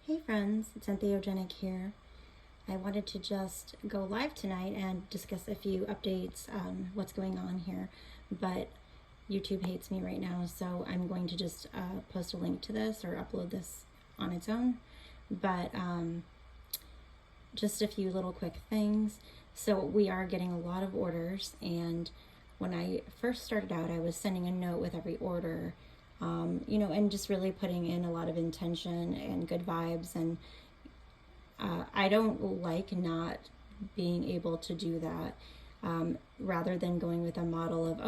Hey friends, it's Entheogenic here. I wanted to just go live tonight and discuss a few updates, what's going on here, but YouTube hates me right now, so I'm going to just post a link to this or upload this on its own. But just a few little quick things. So we are getting a lot of orders, and when I first started out, I was sending a note with every order, and just really putting in a lot of intention and good vibes. And I don't like not being able to do that. Rather than going with a model of,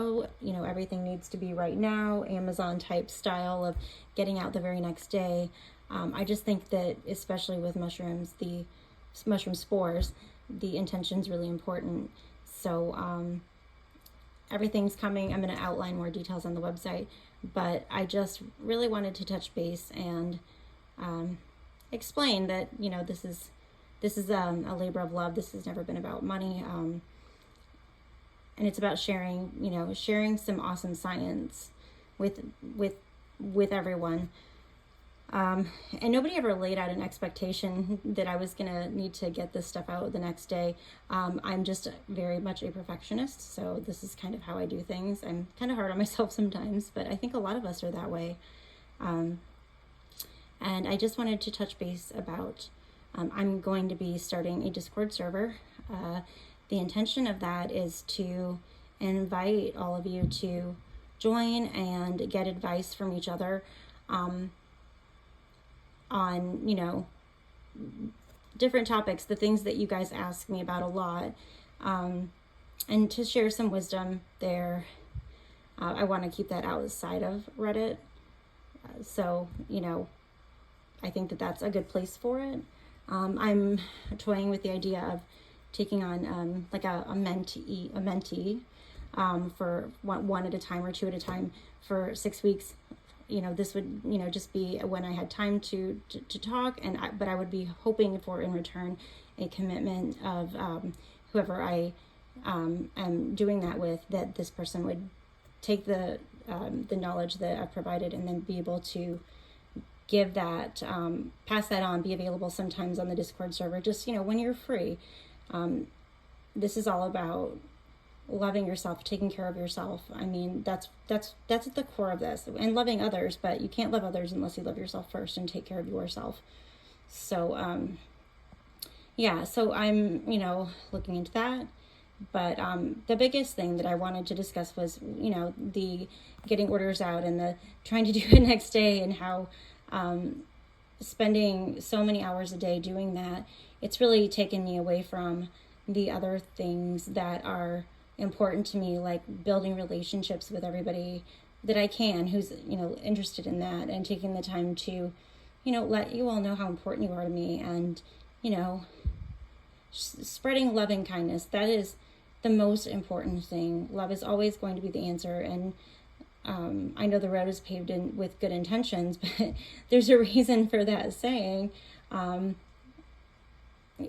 everything needs to be right now, Amazon type style of getting out the very next day. I just think that, especially with mushrooms, the mushroom spores, the intention is really important. So everything's coming. I'm going to outline more details on the website, but I just really wanted to touch base and explain that this is a labor of love. This has never been about money, and it's about sharing some awesome science with everyone. And nobody ever laid out an expectation that I was gonna need to get this stuff out the next day. I'm just very much a perfectionist, so this is kind of how I do things. I'm kind of hard on myself sometimes, but I think a lot of us are that way. And I just wanted to touch base about, I'm going to be starting a Discord server. The intention of that is to invite all of you to join and get advice from each other on, different topics, the things that you guys ask me about a lot, and to share some wisdom there. I want to keep that outside of Reddit. So, I think that that's a good place for it. I'm toying with the idea of taking on like a mentee for one at a time or two at a time for 6 weeks. This would just be when I had time to talk, but I would be hoping for, in return, a commitment of whoever I am doing that with, that this person would take the knowledge that I've provided and then be able to give that, pass that on, be available sometimes on the Discord server, just, when you're free. This is all about loving yourself, taking care of yourself. I mean, that's at the core of this, and loving others, but you can't love others unless you love yourself first and take care of yourself. So, so I'm, looking into that. But the biggest thing that I wanted to discuss was, the getting orders out and the trying to do it next day, and how spending so many hours a day doing that, it's really taken me away from the other things that are important to me, like building relationships with everybody that I can who's, interested in that, and taking the time to, let you all know how important you are to me, and, spreading love and kindness. That is the most important thing. Love is always going to be the answer. And I know the road is paved with good intentions, but there's a reason for that saying.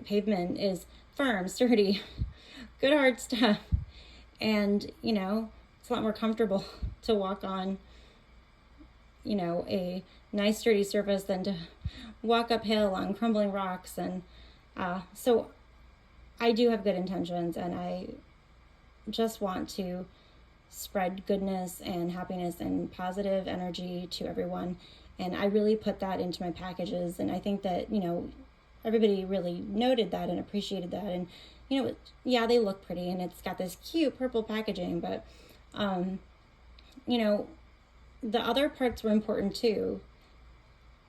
Pavement is firm, sturdy, good hard stuff. And, it's a lot more comfortable to walk on, a nice sturdy surface than to walk uphill on crumbling rocks. And so I do have good intentions, and I just want to spread goodness and happiness and positive energy to everyone. And I really put that into my packages. And I think that, everybody really noted that and appreciated that. And, they look pretty, and it's got this cute purple packaging, but, the other parts were important too.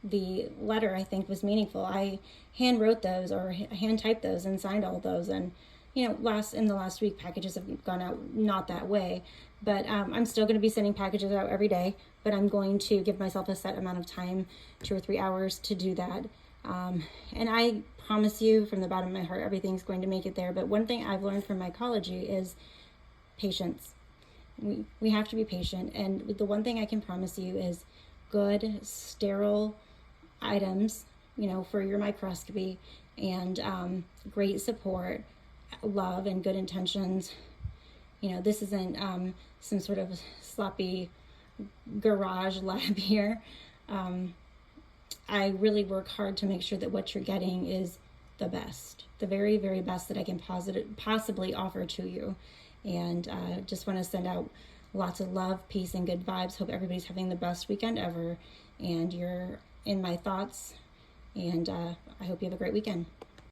The letter, I think, was meaningful. I hand wrote those, or hand typed those, and signed all of those. And, in the last week, packages have gone out not that way, but I'm still going to be sending packages out every day, but I'm going to give myself a set amount of time, 2 or 3 hours, to do that. And I promise you from the bottom of my heart, everything's going to make it there. But one thing I've learned from mycology is patience. We have to be patient. And the one thing I can promise you is good, sterile items, for your microscopy, and great support, love, and good intentions. This isn't some sort of sloppy garage lab here. I really work hard to make sure that what you're getting is the best, the very, very best that I can possibly offer to you. And just want to send out lots of love, peace, and good vibes. Hope everybody's having the best weekend ever. And you're in my thoughts. And I hope you have a great weekend.